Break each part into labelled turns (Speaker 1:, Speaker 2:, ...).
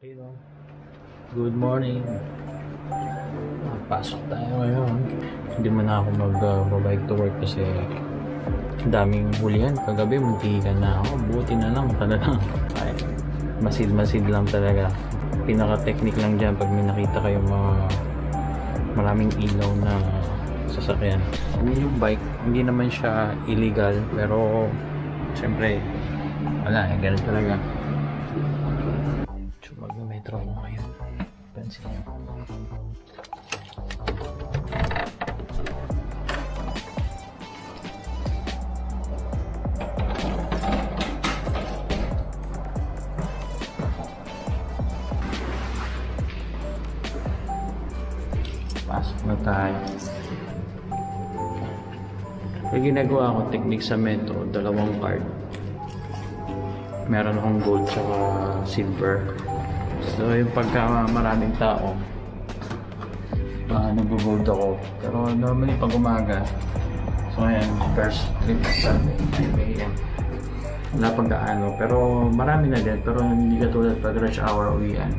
Speaker 1: Hello. Good morning. Pasok tayo ngayon. Hindi man ako mag-bike to work kasi daming hulihan. Kagabi muntikan na ako. Buti na lang talagang masid-masid lang talaga. Pinaka-technique lang dyan pag may nakita kayong mga maraming ilaw na sasakyan. Yung bike, hindi naman siya illegal pero siyempre wala, ganun talaga. So mag-metro ko ngayon. Pansin nyo. Pasok na tayo. May ginagawa akong technique sa metro, dalawang card. Meron akong gold tsaka silver. So yung pagka maraming tao, nag-gold ako. Pero normally pag umaga, so ngayon, first trip sa 9 AM. Wala pagkaano, pero marami na din. Pero hindi katulad pag rush hour uwian.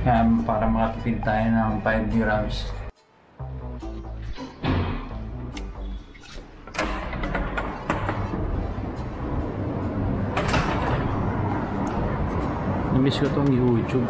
Speaker 1: Kaya para makatipid tayo ng 5 dirhams. Namiss ko tong YouTube.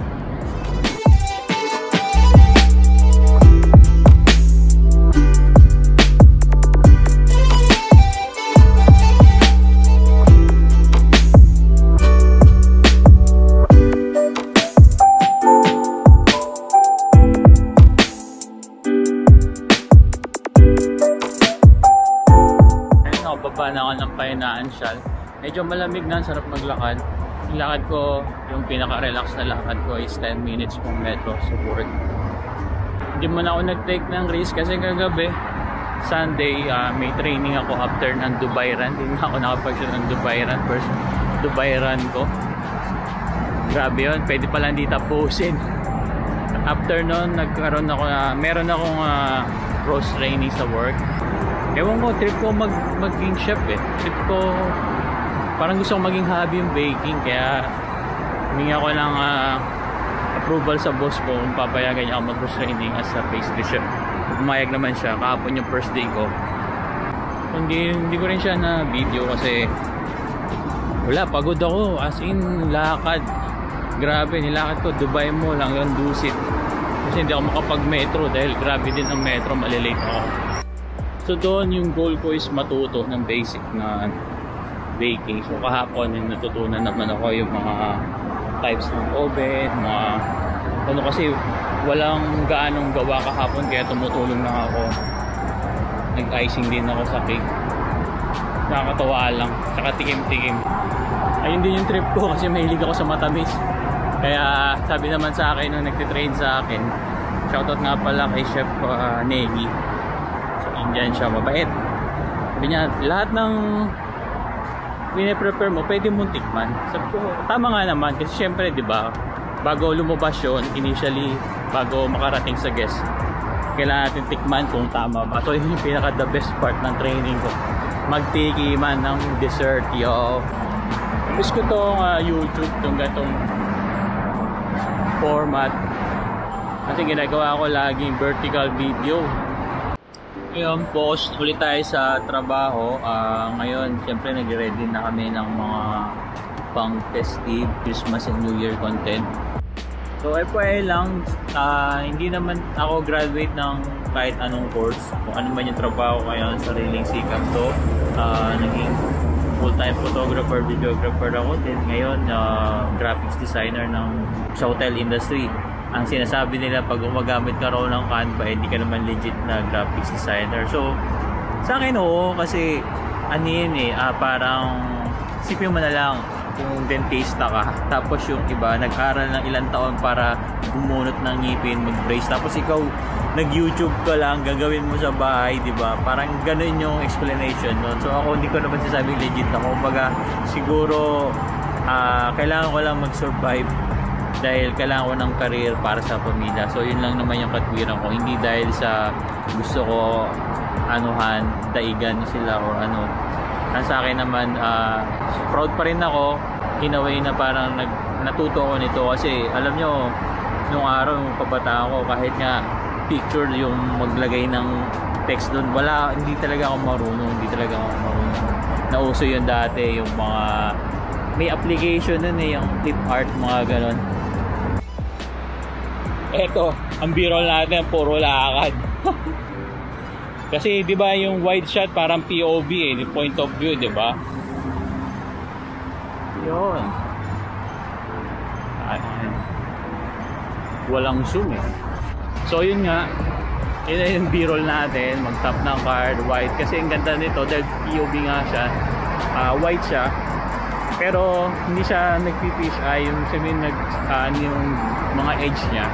Speaker 1: Baba na ako ng financial. Medyo malamig na, sarap maglakad. Yung lakad ko, yung pinaka-relax na lakad ko is 10 minutes pong metro sa work. Hindi mo na ako nag-take ng risk kasi kagabi Sunday, may training ako after ng Dubai run. Hindi na ako nakapag-shoot ng Dubai run. First Dubai run ko. Grabe yun, pwede pala hindi tapusin. After nun, nagkaroon ako meron akong cross training sa work. Ewan ko, trip ko maging chef eh. Trip ko, parang gusto ko maging hobby yung baking. Kaya humingi ako ng approval sa boss ko kung papayagan niya ako mag-cross training as a pastry chef. Pumayag naman siya, kahapon yung first day ko. Hindi ko rin siya na video kasi wala, pagod ako. As in, lakad. Grabe, nilakad ko, Dubai mo lang yung Dusit. Kasi hindi ako makapag-metro dahil grabe din ang metro, malilate ako. So doon yung goal ko is matuto ng basic na baking. So kahapon natutunan naman ako yung mga types ng oven, mga ano, kasi walang gaanong gawa kahapon kaya tumutulong lang ako. Nag-icing din ako sa cake. Nakakatawa lang, tsaka tikim-tikim. Ayun din yung trip ko kasi mahilig ako sa matamis. Kaya sabi naman sa akin nung nagtitrain sa akin, shoutout nga pala kay Chef Negi. Indian siya, mabait. Sabi niya, lahat ng pine-prepare mo, pwede mong tikman. Sabi ko, tama nga naman. Kasi syempre, di ba, bago lumabas yun, initially, bago makarating sa guest, kailangan natin tikman kung tama ba. So, yun yung pinaka-the best part ng training ko. Magtikiman ng dessert, yo. Miss ko tong YouTube, tong gatong format. Kasi ginagawa ko laging vertical video. Ngayon, focus ulit tayo sa trabaho. Ngayon, siyempre nag-ready na kami ng mga pang festive Christmas and New Year content. So, FYI lang, hindi naman ako graduate ng kahit anong course. Kung ano man yung trabaho ko ngayon, sariling sikap to. Naging full-time photographer, videographer ako. Then ngayon, graphics designer sa hotel industry. Ang sinasabi nila pag gumagamit ka raw ng Canva, hindi ka naman legit na graphics designer. So, sa akin oo, kasi ano yun eh, parang sipin mo na lang kung dentista ka, tapos yung iba nag-aral ng ilang taon para bumunot ng ngipin, mag-brace, tapos ikaw nag-YouTube ka lang, gagawin mo sa bahay, di ba? Parang ganun yung explanation nun. So ako hindi ko naman sasabing legit ako. Kumbaga siguro kailangan ko lang mag-survive dahil kailangan ko ng career para sa pamilya. So yun lang naman yung katwiran ko, hindi dahil sa gusto ko anuhan, daigan sila or ano. Sa akin naman proud pa rin ako in a way na parang natuto ko nito kasi alam nyo, nung araw yung kabataan ko, kahit nga picture yung maglagay ng text doon, hindi talaga ako marunong. Nauso yun dati, yung mga may application nun yung clip art, mga ganon. Eto, ang b-roll natin puro lakad. Kasi 'di ba yung wide shot parang POV the point of view, 'di ba? 'Yon. Walang zoom eh. So yun nga, yun na yung b-roll natin, mag-tap ng card, wide. Kasi ang ganda nito dahil POV nga siya, wide siya. Pero hindi siya nagpipish eye, yung sabihin yung mga edge niya.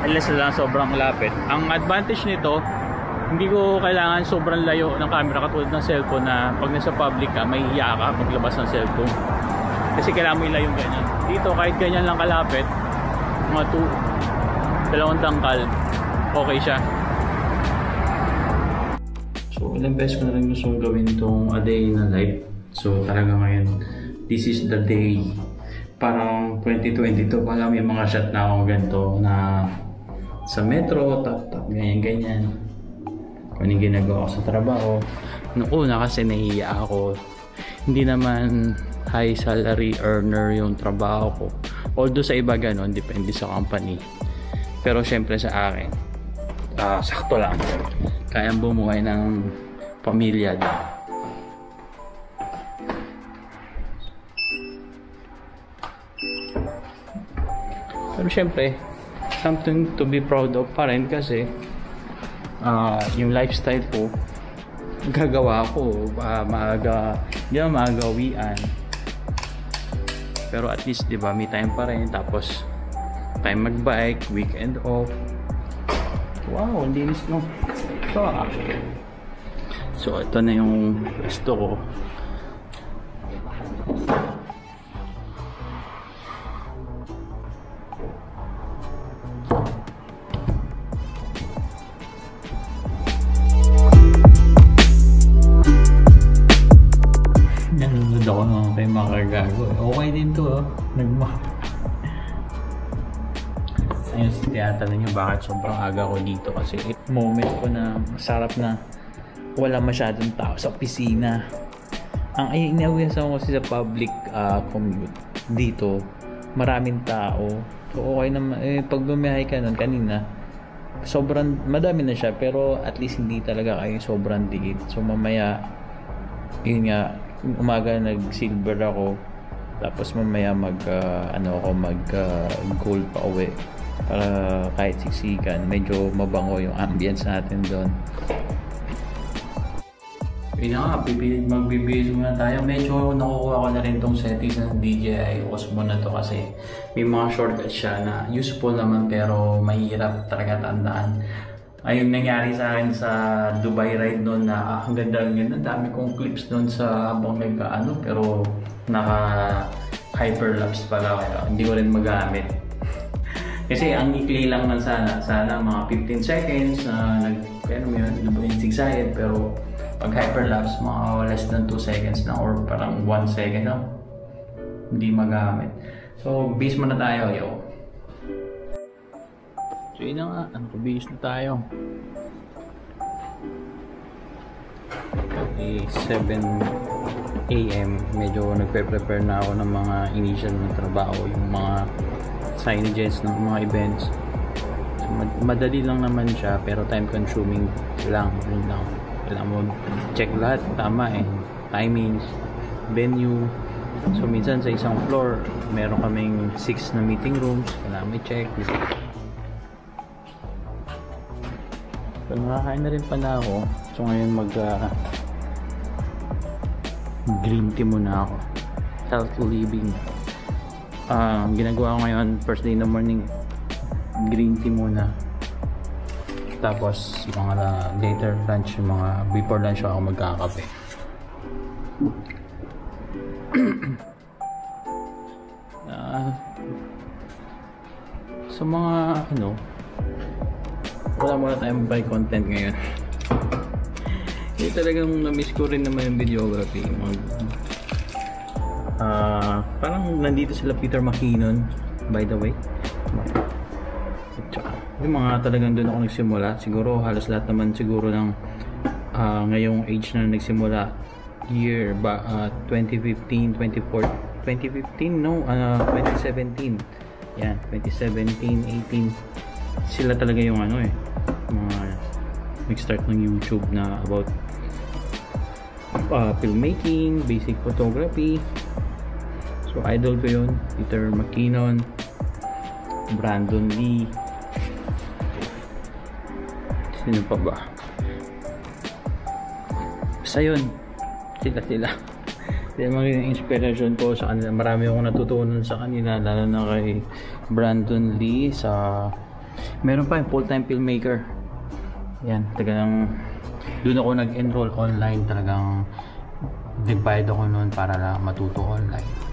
Speaker 1: Unless lang sobrang lapit. Ang advantage nito, hindi ko kailangan sobrang layo ng camera katulad ng cellphone na pag nasa public ka, mahihiya ka maglabas ng cellphone. Kasi kailangan mo ilayo ganyan. Dito kahit ganyan lang kalapit, mga 2 tangkal, okay siya. So ilang beses ko na rin gusto gawin itong a day na life. So talaga ngayon, this is the day. Parang 2022 pala may mga shot na akong ganito na sa metro, tap, ganyan. Kung anong ginagawa ko sa trabaho. Noong una kasi nahihiya ako. Hindi naman high salary earner yung trabaho ko. Although sa iba ganon, depende sa company. Pero syempre sa akin, sakto lang. Kayang bumuhay ng pamilya din. Pero syempre, something to be proud of pa rin kasi yung lifestyle ko gagawa ko hindi na maagawian, pero at least diba may time pa rin, tapos time magbike, weekend off. Wow, linis no. So ito na yung gusto ko. Nanonood ako ng kay Makagago. Okay din to, nagmap. Ayun, tinatanong nyo bakit sobrang aga ko dito kasi moment ko na masarap na wala masyadong tao sa opisina. Ang inawisan ko kasi sa public commute dito, maraming tao. So okay naman, pag bumiyahe ka nun kanina, sobrang madami na siya, pero at least hindi talaga kayo sobrang digit. So mamaya, yun nga, umaga nag-silver ako, tapos mamaya mag gold pa uwi para kahit siksikan, medyo mabango yung ambience natin doon. Yun nga, magbibihis muna tayo. Medyo nakukuha ko na rin tong settings ng DJI Osmo na to kasi may mga shortcuts siya na useful naman pero mahirap talaga tandaan. Ayun nangyari sa akin sa Dubai ride noon na ang ganda ng dami kong clips noon sa habang nagkaano, pero naka hyperlapse pala kaya hindi ko rin magamit. Kasi ang ikli lang man sana mga 15 seconds na yung zigzag, pero pag hyperlapse mga less than 2 seconds na or parang 1 second lang, hindi magamit. So base muna tayo, yo. So yun na nga, base na tayo. Okay, 7 AM, medyo nagpe-prepare na ako ng mga initial na trabaho, yung mga signages ng mga events. So, madali lang naman siya pero time consuming lang, yun lang. Kailangan mo check lahat, tama timings, venue. So minsan sa isang floor meron kaming 6 na meeting rooms, kailangan may check. So nakakain na rin pala ako. So ngayon green tea muna ako. Healthy living. Ginagawa ko ngayon first day in the morning, green tea muna. Tapos mga later lunch, mga before lunch ako magkakape. So mga wala muna tayong buy content ngayon. Hindi talagang na-miss ko rin naman yung videography. Parang nandito sila Peter McKinnon, by the way. Tsaka, yung mga talagang doon ako nagsimula. Siguro halos lahat naman siguro ng ngayong age na nagsimula. Year ba 2015, 2015 no, 2017. Yan, 2017, 18. Sila talaga yung ano mga nag-start ng YouTube na about filmmaking, basic photography. So idol ko yun, Peter McKinnon, Brandon Lee, sino pa ba? Basta yun, sila yung mga inspiration ko sa kanila. Marami akong natutunan sa kanila, lalo na kay Brandon Lee. Meron pa yung full-time filmmaker. Yan, talagang doon ako nag-enroll online. Talagang nagbayad ako noon para lang matuto online.